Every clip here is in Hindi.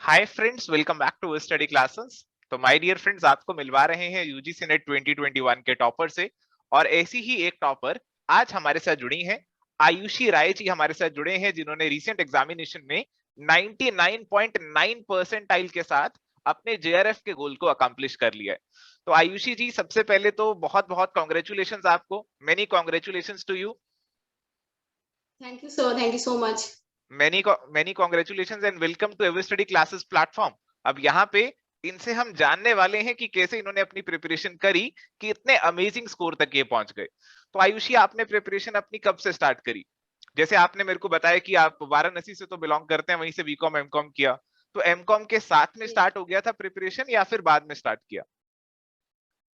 Hi friends, welcome back to study classes. तो माय डियर फ्रेंड्स, आपको मिलवा रहे हैं यूजीसी नेट 2021 के टॉपर से। और ऐसी ही एक टॉपर आज हमारे साथ जुड़ी हैं। आयुषी राय जी हमारे साथ जुड़े हैं, जिन्होंने रीसेंट एग्जामिनेशन में 99.9 परसेंटाइल के साथ अपने जेआरएफ के गोल को अकम्प्लिश कर लिया है। तो आयुषी जी, सबसे पहले तो बहुत बहुत कॉन्ग्रेचुलेशन आपको। Many congratulation to you. Thank you, sir. Thank you so much. Many congratulation and welcome to ever study classes platform. अब यहाँ पे इनसे हम जानने वाले हैं कि कैसे इन्होंने अपनी प्रिपरेशन करी कि इतने अमेजिंग स्कोर तक ये पहुंच गए। तो आयुषी, आपने प्रिपरेशन अपनी कब से स्टार्ट करी? जैसे आपने मेरे को बताया कि आप वाराणसी से तो बिलोंग करते हैं, वहीं से बीकॉम एमकॉम किया। तो एमकॉम के साथ में Yes, स्टार्ट हो गया था प्रिपरेशन या फिर बाद में स्टार्ट किया?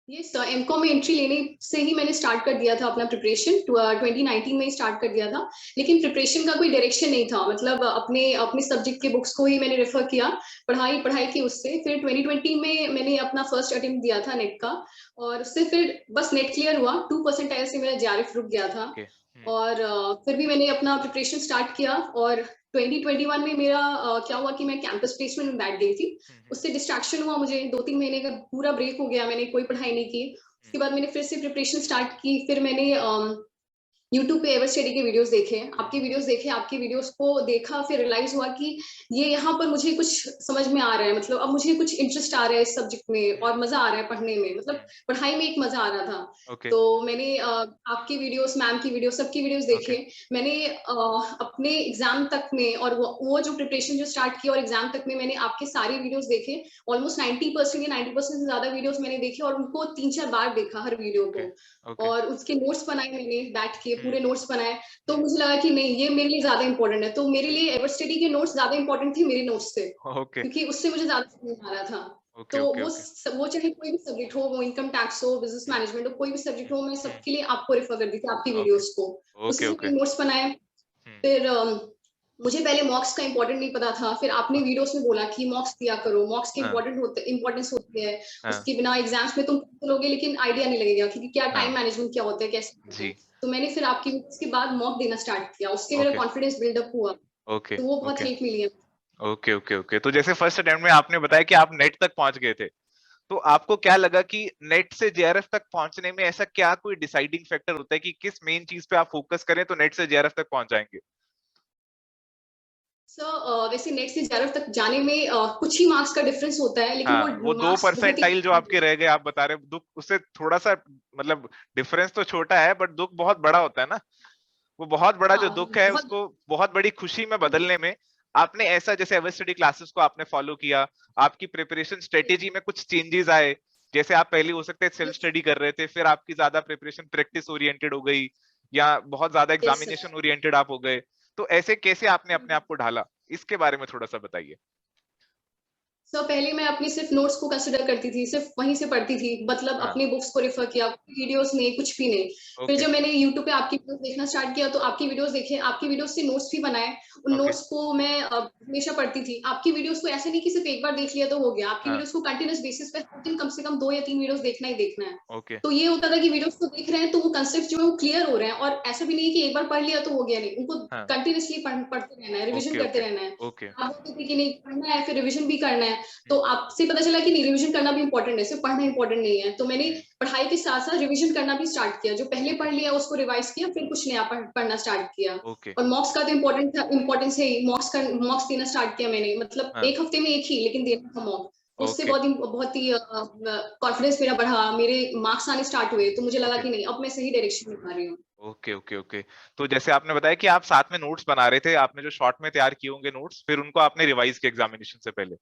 yes, sir. एमकॉम में एंट्री लेने से ही मैंने स्टार्ट कर दिया था अपना प्रिपरेशन। 2019 में ही स्टार्ट कर दिया था, लेकिन प्रिपरेशन का कोई डायरेक्शन नहीं था। मतलब अपने अपने सब्जेक्ट के बुक्स को ही मैंने रेफर किया, पढ़ाई पढ़ाई की उससे। फिर 2020 में मैंने अपना फर्स्ट अटेम्प्ट दिया था नेट का, और उससे फिर बस नेट क्लियर हुआ। 2% से मेरा जेआरएफ रुक गया था। ओके। और फिर भी मैंने अपना प्रिपरेशन स्टार्ट किया। और 2021 में मेरा क्या हुआ कि मैं कैंपस प्लेसमेंट में बैठ गई थी। उससे डिस्ट्रैक्शन हुआ मुझे। 2-3 महीने का पूरा ब्रेक हो गया, मैंने कोई पढ़ाई नहीं की। उसके बाद मैंने फिर से प्रिपरेशन स्टार्ट की। फिर मैंने यूट्यूब पे एवर स्टडी के वीडियोस देखे, आपके वीडियोस को देखा। फिर रियलाइज हुआ कि ये यहाँ पर मुझे कुछ समझ में आ रहा है। मतलब अब मुझे कुछ इंटरेस्ट आ रहा है इस सब्जेक्ट में, और मजा आ रहा है पढ़ने में। मतलब पढ़ाई में एक मजा आ रहा था। ओके तो मैंने आपकी वीडियोस, मैम की वीडियोस, सबकी वीडियोस ओके देखे। मैंने अपने एग्जाम तक में, और वो जो प्रिपरेशन जो स्टार्ट की और एग्जाम तक में, मैंने आपके सारे वीडियोस देखे। ऑलमोस्ट 90% या 90% से ज्यादा वीडियोस मैंने देखे, और उनको 3-4 बार देखा हर वीडियो ओके को। ओके। और उसके नोट्स बनाए, मैंने बैठ के हम्म पूरे नोट्स बनाए। तो हम्म। मुझे लगा कि नहीं, ये मेरे लिए ज्यादा इंपॉर्टेंट है। तो मेरे लिए एवर स्टडी के नोट्स ज्यादा इंपॉर्टेंट थे मेरे नोट्स से, ओके क्योंकि उससे मुझे ज्यादा समझ आ रहा था। ओके तो ओके ओके। वो चाहे कोई भी सब्जेक्ट हो, वो इनकम टैक्स हो, बिजनेस हम्म मैनेजमेंट हो, कोई भी सब्जेक्ट हम्म हो, मैं हम्म। सबके लिए आपको रेफर कर दी थी, आपकी ओके वीडियोस को। ओके उसी से ओके। मैंने नोट्स बनाए। हम्म फिर मुझे पहले मॉक्स का इंपॉर्टेंट नहीं पता था। फिर आपने ओके। वीडियोस में बोला कि मॉक्स दिया करो, मॉक्स की हाँ इंपॉर्टेंस होती है। हाँ उसके बिना एग्जाम्स में तुम लोगे, लेकिन आइडिया नहीं लगेगा कि क्या टाइम हाँ। मैनेजमेंट क्या होता है, कैसे होता है। जी। तो मैंने फिर आपकी वीडियोस के बाद मॉक देना स्टार्ट किया, उससे मेरा ओके कॉन्फिडेंस बिल्डअप हुआ। ओके तो वो बहुत ओके हेल्प मिली है। Okay okay okay. तो जैसे फर्स्ट अटेम्प्ट में आपने बताया कि आप नेट तक पहुंच गए थे, तो आपको क्या लगा कि नेट से जेआरएफ तक पहुंचने में ऐसा क्या कोई डिसाइडिंग फैक्टर होता है कि किस मेन चीज पे आप फोकस करें तो नेट से जेआरएफ तक पहुंच जाएंगे? सर वैसे नेट से जेआरएफ तक जाने में कुछ ही मार्क्स का डिफरेंस होता है, लेकिन हाँ, वो वो दो मार्क्स बहुत ही परसेंटाइल जो आपके रह गए, आप बता रहे दुख उससे थोड़ा सा, मतलब डिफरेंस तो छोटा है बट दुख बहुत बड़ा होता है ना। वो बहुत बड़ा जो हाँ दुख है बहुत। उसको बहुत बड़ी खुशी में बदलने में आपने ऐसा, जैसे एवर स्टडी क्लासेस को आपने फॉलो किया, आपकी प्रिपरेशन स्ट्रेटेजी में कुछ चेंजेस आए। जैसे आप पहले हो सकते हैं सेल्फ यस, स्टडी कर रहे थे, फिर आपकी ज्यादा प्रिपरेशन प्रैक्टिस ओरिएंटेड हो गई, या बहुत ज्यादा यस सर। एग्जामिनेशन ओरिएंटेड आप हो गए। तो ऐसे कैसे आपने अपने आप को ढाला, इसके बारे में थोड़ा सा बताइए। सो पहले मैं अपनी सिर्फ नोट्स को कंसिडर करती थी, सिर्फ वहीं से पढ़ती थी। मतलब हाँ। अपनी बुक्स को रेफर किया, वीडियोस नहीं, कुछ भी नहीं। फिर ओके जब मैंने यूट्यूब पे आपकी वीडियोस देखना स्टार्ट किया, तो आपकी वीडियोस देखे, आपकी वीडियोस से नोट्स भी बनाए। उन ओके। नोट्स को मैं हमेशा पढ़ती थी। आपकी वीडियोस को ऐसे नहीं कि सिर्फ एक बार देख लिया तो हो गया, आपकी हाँ। वीडियोस को कंटिन्यूस बेसिस पे हर दिन कम से कम 2 या 3 वीडियोस देखना ही देखना है। ओके। तो ये होता था कि वीडियोस को देख रहे हैं तो वो कंसेप्ट जो है वो क्लियर हो रहे हैं, और ऐसा भी नहीं है कि एक बार पढ़ लिया तो हो गया। नहीं, उनको हाँ। कंटिन्यूसली पढ़ते रहना है, रिविजन ओके करते ओके रहना है। ओके। आप बोलते थे कि नहीं, पढ़ना है फिर रिविजन भी करना है। तो हम्म आपसे पता चला कि नहीं, रिवीजन करना भी इंपॉर्टेंट है, सिर्फ पढ़ना इंपॉर्टेंट नहीं है। तो मैंने हम्म। पढ़ाई के साथ साथ रिवीजन करना भी स्टार्ट किया। जो पहले ओके पढ़ लिया उसको रिवाइज किया, फिर कुछ नया पढ़ना स्टार्ट किया। ओके। और मॉक्स का तो इम्पोर्टेंस है ही। मॉक्स देना स्टार्ट किया मैंने। मतलब हाँ। एक हफ्ते में एक ही, लेकिन देना था मॉक। उससे ओके बहुत ही कॉन्फिडेंस मेरा बढ़ा, मेरे मार्क्स आने स्टार्ट हुए। तो मुझे लगा ओके कि नहीं, अब मैं सही डायरेक्शन में जा रही हूँ। Okay okay okay. तो जैसे आपने बताया कि आप साथ में नोट्स बना रहे थे, आपने जो शॉर्ट में तैयार किए होंगे नोट्स, फिर उनको आपने रिवाइज किया एग्जामिनेशन से पहले।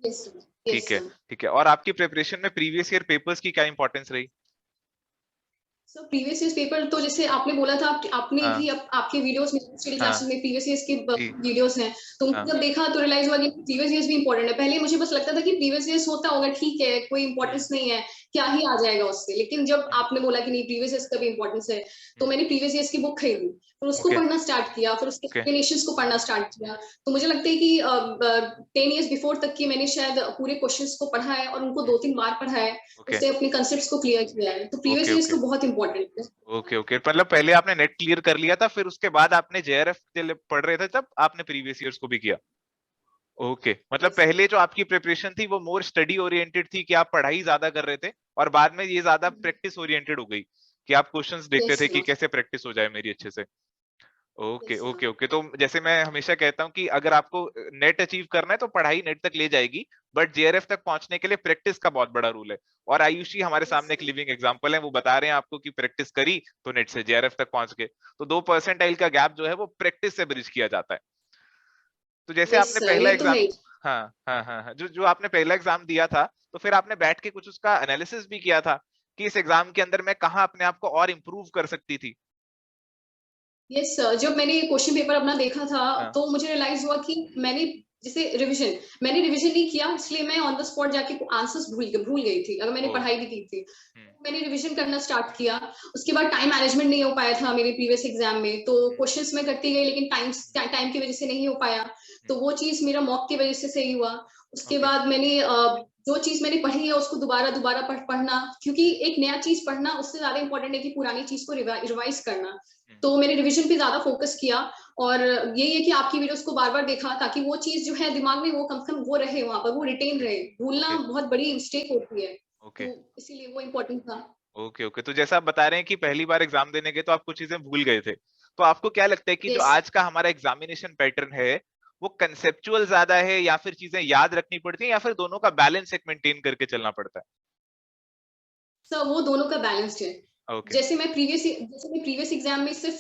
Yes sir. यस ठीक है सर। ठीक है। और आपकी प्रिपरेशन में प्रीवियस ईयर पेपर्स की क्या इंपॉर्टेंस रही? सर प्रीवियस ईयर पेपर तो जैसे आपने बोला था, आपने हाँ भी आपके वीडियोस में, स्टडी हाँ। क्लासेस में प्रीवियस ईयर्स के जी। वीडियोस हैं। तो हाँ। जब देखा तो रियलाइज हुआ कि प्रीवियस ईयर्स भी इंपॉर्टेंट है। पहले मुझे बस लगता था कि प्रीवियस ईयर्स होता होगा, ठीक है, कोई हम्म इंपॉर्टेंस नहीं है, क्या ही आ जाएगा उससे। लेकिन जब हम्म आपने बोला कि नहीं, प्रीवियस ईयर्स का भी इंपॉर्टेंस है, तो हम्म। मैंने प्रीवियस ईयर्स की बुक खरीदी, फिर उसको ओके पढ़ना स्टार्ट किया, फिर उसके ओके एक्सप्लेनेशन को पढ़ना स्टार्ट किया। तो मुझे लगता है कि 10 ईयर्स बिफोर तक की मैंने शायद पूरे क्वेश्चंस को पढ़ा है, और उनको 2-3 बार पढ़ा है। ओके उससे अपने कंसेप्ट को क्लियर किया है। तो प्रीवियस ओके ईयर्स ओके तो बहुत इंपॉर्टेंट है। Okay okay. मतलब पहले आपने नेट क्लियर कर लिया था, फिर उसके बाद आपने जेआरएफ के लिए पढ़ रहे थे, तब आपने प्रीवियस ईयर्स को भी किया? ओके, मतलब पहले जो आपकी प्रिपरेशन थी वो मोर स्टडी ओरिएंटेड थी कि आप पढ़ाई ज्यादा कर रहे थे, और बाद में ये ज्यादा प्रैक्टिस ओरिएंटेड हो गई कि आप क्वेश्चंस देखते यस थे कि सर। कैसे प्रैक्टिस हो जाए मेरी अच्छे से। Okay yes okay sir. Okay, तो जैसे मैं हमेशा कहता हूँ कि अगर आपको नेट अचीव करना है तो पढ़ाई नेट तक ले जाएगी, बट जेआरएफ तक पहुंचने के लिए प्रैक्टिस का बहुत बड़ा रूल है। और आयुषी हमारे यस सामने एक सर। लिविंग एग्जांपल है, वो बता रहे हैं आपको कि प्रैक्टिस करी तो नेट से जेआरएफ तक पहुंच गए। तो 2 परसेंटाइल का गैप जो है वो प्रैक्टिस से ब्रिज किया जाता है। तो जैसे यस आपने सर, पहला ये तो है एग्जाम, ही। हाँ हाँ हाँ हाँ, जो जो आपने पहला एग्जाम दिया था, तो फिर आपने बैठ के कुछ उसका एनालिसिस भी किया था कि इस एग्जाम के अंदर मैं कहाँ अपने आप को और इम्प्रूव कर सकती थी। यस सर, जब मैंने क्वेश्चन पेपर अपना देखा था हाँ। तो मुझे रियलाइज हुआ कि मैंने जैसे मैंने रिवीजन नहीं किया, इसलिए मैं ऑन द स्पॉट जाके आंसर्स भूल गई थी, अगर मैंने ओ। पढ़ाई भी की थी। हम्म। मैंने रिवीजन करना स्टार्ट किया। उसके बाद टाइम मैनेजमेंट नहीं हो पाया था मेरे प्रीवियस एग्जाम में, तो क्वेश्चंस मैं करती गई लेकिन टाइम की वजह से नहीं हो पाया। तो वो चीज मेरा मॉक की वजह से सही हुआ। उसके ओके। बाद मैंने जो चीज मैंने पढ़ी है उसको दोबारा दोबारा पढ़ना, क्योंकि एक नया चीज पढ़ना उससे ज्यादा इंपॉर्टेंट है कि पुरानी चीज को रिवाइज करना। तो मैंने रिवीजन पे ज्यादा फोकस किया। और यही है कि आपकी वीडियोस को बार बार देखा ताकि वो चीज जो है दिमाग में वो कम से कम वो रहे, वहां पर वो रिटेन रहे। भूलना ओके बहुत बड़ी मिस्टेक होती है, ओके तो इसीलिए वो इम्पोर्टेंट था। ओके ओके, तो जैसा आप बता रहे हैं कि पहली बार एग्जाम देने गए तो आप कुछ चीजें भूल गए थे, तो आपको क्या लगता है कि जो यस आज का हमारा एग्जामिनेशन पैटर्न है वो कंसेप्चुअल ज्यादा है, या फिर चीजें याद रखनी पड़ती हैं, या फिर दोनों का बैलेंस एक मेंटेन करके चलना पड़ता सर, वो दोनों का बैलेंस्ड है। है? ओके। जैसे मैं प्रीवियस एग्जाम में सिर्फ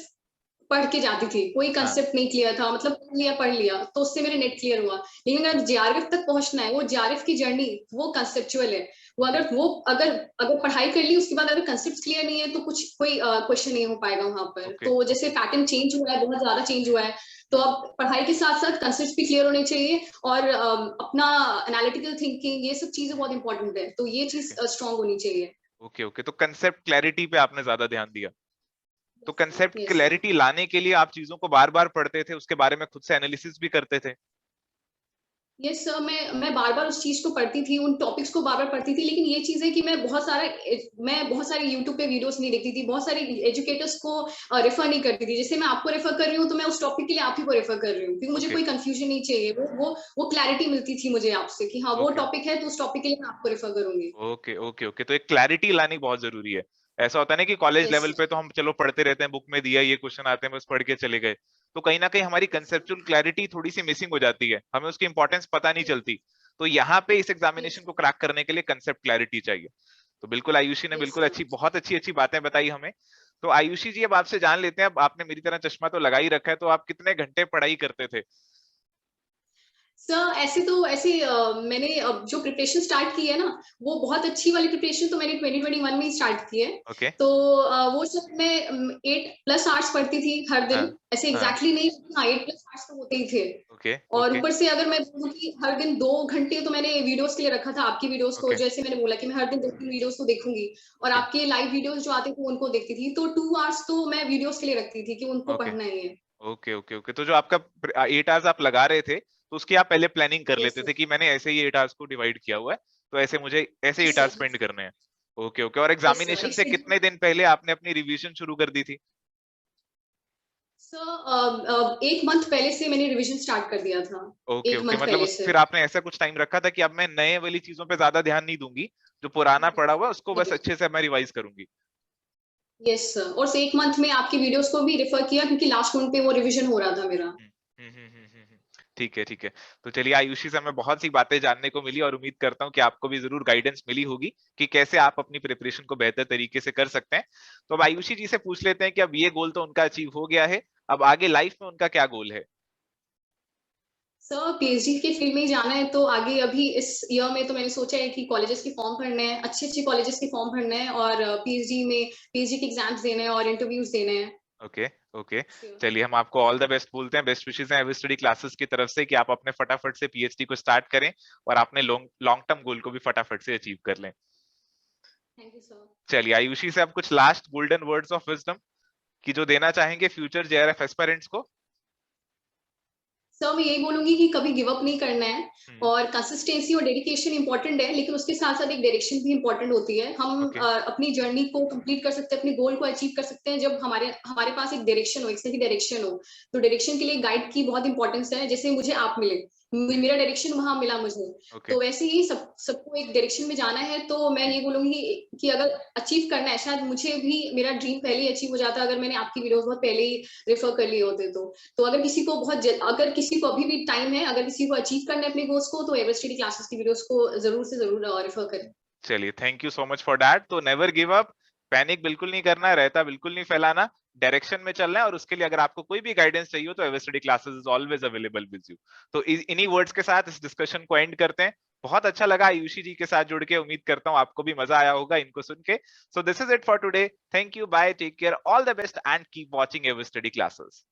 पढ़ के जाती थी, कोई हाँ। कंसेप्ट नहीं क्लियर था, मतलब पढ़ लिया तो उससे मेरे नेट क्लियर हुआ। लेकिन अगर जेआरएफ तक पहुंचना है, वो जेआरएफ की जर्नी वो कंसेप्चुअल है। ओके वो अगर अगर पढ़ाई कर ली उसके बाद अगर कंसेप्ट क्लियर नहीं है तो कुछ कोई क्वेश्चन नहीं हो पाएगा वहां पर। ओके तो जैसे ओके। पैटर्न चेंज हुआ है, बहुत ज्यादा चेंज हुआ है। तो अब पढ़ाई के साथ साथ कंसेप्ट भी क्लियर होने चाहिए, और अपना एनालिटिकल थिंकिंग, ये सब चीजें बहुत इंपॉर्टेंट है, तो ये चीज ओके स्ट्रांग होनी चाहिए। ओके ओके, तो कंसेप्ट क्लैरिटी पे आपने ज्यादा ध्यान दिया। तो yes sir. Concept yes sir. Clarity लाने के लिए आप चीजों को बार बार पढ़ते थे, उसके बारे में खुद से एनालिसिस भी करते थे? यस सर, मैं बार बार उस चीज को पढ़ती थी, उन टॉपिक्स को बार बार पढ़ती थी, लेकिन ये चीज है कि मैं बहुत सारे यूट्यूब पे वीडियोस नहीं देखती थी, बहुत सारे एजुकेटर्स को रेफर नहीं करती थी। जैसे मैं आपको रेफर कर रही हूँ तो मैं उस टॉपिक के लिए आप ही को रेफर कर रही हूँ, क्योंकि मुझे ओके कोई कंफ्यूजन नहीं चाहिए। वो क्लैरिटी मिलती थी मुझे आपसे कि हाँ वो ओके टॉपिक है, तो उस टॉपिक के लिए मैं आपको रेफर करूंगी। ओके ओके ओके, तो एक क्लैरिटी लानी बहुत जरूरी है। ऐसा होता है ना कि कॉलेज यस लेवल सर। पे तो हम चलो पढ़ते रहते हैं, बुक में दिया ये क्वेश्चन आते हैं बस पढ़ के चले गए, तो कहीं ना कहीं हमारी यस सर। कंसेप्चुअल क्लैरिटी थोड़ी सी मिसिंग हो जाती है, हमें उसकी इंपॉर्टेंस पता नहीं चलती। तो यहाँ पे इस यस एग्जामिनेशन को क्रैक करने के लिए कंसेप्ट क्लैरिटी चाहिए। तो बिल्कुल आयुषी ने यस बिल्कुल सर। अच्छी, बहुत अच्छी अच्छी बातें बताई हमें। तो आयुषी जी, अब आपसे जान लेते हैं, अब आपने मेरी तरह चश्मा तो लगा ही रखा है, तो आप कितने घंटे पढ़ाई करते थे? सर, मैंने अब जो प्रिपरेशन स्टार्ट की है ना, वो बहुत अच्छी वाली प्रिपरेशन तो मैंने 2021 में ही स्टार्ट की है। ओके। तो वो सब मैं 8+ आवर्स पढ़ती थी हर हाँ दिन, ऐसे हाँ। एग्जैक्टली नहीं, हाँ 8+ आवर्स तो होते ही थे। ओके और ओके ऊपर से अगर मैं बोलूँ कि हर दिन 2 घंटे तो मैंने वीडियोस के लिए रखा था, आपकी वीडियोस को, ओके जैसे मैंने बोला कि मैं हर दिन 2-3 वीडियोस को देखूंगी, और ओके आपके लाइव वीडियोस जो आते थे उनको देखती थी, तो 2 आवर्स तो मैं वीडियोस के लिए रखती थी कि उनको ओके पढ़ना ही है। ओके ओके ओके, तो जो आपका 8 आवर्स आप लगा रहे थे, तो उसकी आप पहले प्लानिंग कर यस लेते सर। थे कि मैंने ऐसे ही 8 आवर्स को डिवाइड किया हुआ है, तो ऐसे मुझे ऐसे यस 8 आवर्स सर। स्पेंड करने हैं। ओके ओके, और यस सर, एग्जामिनेशन से इससे कितने दिन पहले आपने अपनी रिवीजन शुरू कर दी थी? सर 1 मंथ पहले से मैंने रिवीजन स्टार्ट कर दिया था। ओके एक ओके, मंथ मतलब पहले उस से। फिर आपने ऐसा कुछ टाइम रखा था कि अब मैं नए वाली चीजों पे ज्यादा ध्यान नहीं दूंगी, जो पुराना पड़ा हुआ है उसको बस नहीं। अच्छे से मैं रिवाइज करूंगी। यस सर, और 1 मंथ में आपकी वीडियोस को भी रेफर किया, क्योंकि लास्ट मंथ पे वो रिवीजन हो रहा था मेरा। हम्म ठीक है ठीक है। तो चलिए, आयुषी से हमें बहुत सी बातें जानने को मिली, और उम्मीद करता हूँ कि आपको भी जरूर गाइडेंस मिली होगी कि कैसे आप अपनी प्रिपरेशन को बेहतर तरीके से कर सकते हैं। तो अब आयुषी जी से पूछ लेते हैं कि अब ये गोल तो उनका अचीव हो गया है, अब आगे लाइफ में उनका क्या गोल है? सर, पीएचडी के फील्ड में ही जाना है, तो आगे अभी इस ईयर में तो मैंने सोचा है कि कॉलेजेस के फॉर्म भरने हैं, अच्छे अच्छे कॉलेजेस के फॉर्म भरने हैं, और पीएचडी के एग्जाम्स देने हैं और इंटरव्यूज देने हैं। ओके ओके, चलिए हम आपको ऑल द बेस्ट बोलते हैं, बेस्ट विशेस हैं एवर स्टडी क्लासेस की तरफ से कि आप अपने फटाफट से पीएचडी को स्टार्ट करें और अपने लॉन्ग लॉन्ग टर्म गोल को भी फटाफट से अचीव कर लें। Thank you sir. चलिए आयुषी से आप कुछ last golden words of wisdom की जो देना चाहेंगे फ्यूचर जेआरएफ एस्पिरेंट्स को? सर, मैं यही बोलूंगी कि कभी गिव अप नहीं करना है, हम्म। और कंसिस्टेंसी और डेडिकेशन इंपॉर्टेंट है, लेकिन उसके साथ साथ एक डायरेक्शन भी इंपॉर्टेंट होती है। हम ओके अपनी जर्नी को कंप्लीट कर सकते हैं, अपने गोल को अचीव कर सकते हैं, जब हमारे हमारे पास एक डायरेक्शन हो, एक सही डायरेक्शन हो। तो डायरेक्शन के लिए गाइड की बहुत इंपॉर्टेंस है, जैसे मुझे आप मिले। मेरा डायरेक्शन वहां मिला मुझे। ओके तो वैसे ही सबको एक डायरेक्शन में जाना है, तो मैं ये बोलूंगी कि अगर अचीव करना है, शायद मुझे भी मेरा ड्रीम पहले ही अचीव हो जाता अगर मैंने आपकी वीडियोस बहुत पहले ही रेफर कर लिए होते। तो अगर किसी को अगर किसी को अभी भी टाइम है, अगर किसी को अचीव करना है अपने गोल्स को, तो एवर स्टडी क्लासेस की वीडियोस को जरूर से जरूर रेफर करें। चलिए, thank you so much for that. तो नेवर गिव अप, पैनिक बिल्कुल नहीं करना है, रहता बिल्कुल नहीं फैलाना, डायरेक्शन में चलना है, और उसके लिए अगर आपको कोई भी गाइडेंस चाहिए हो तो ever study classes is always available with you. तो इन्हीं वर्ड्स के साथ इस डिस्कशन को एंड करते हैं। बहुत अच्छा लगा आयुषी जी के साथ जुड़ के, उम्मीद करता हूं आपको भी मजा आया होगा इनको सुन के। So this is it for today, thank you, bye, take care, all the best and keep watching ever study classes.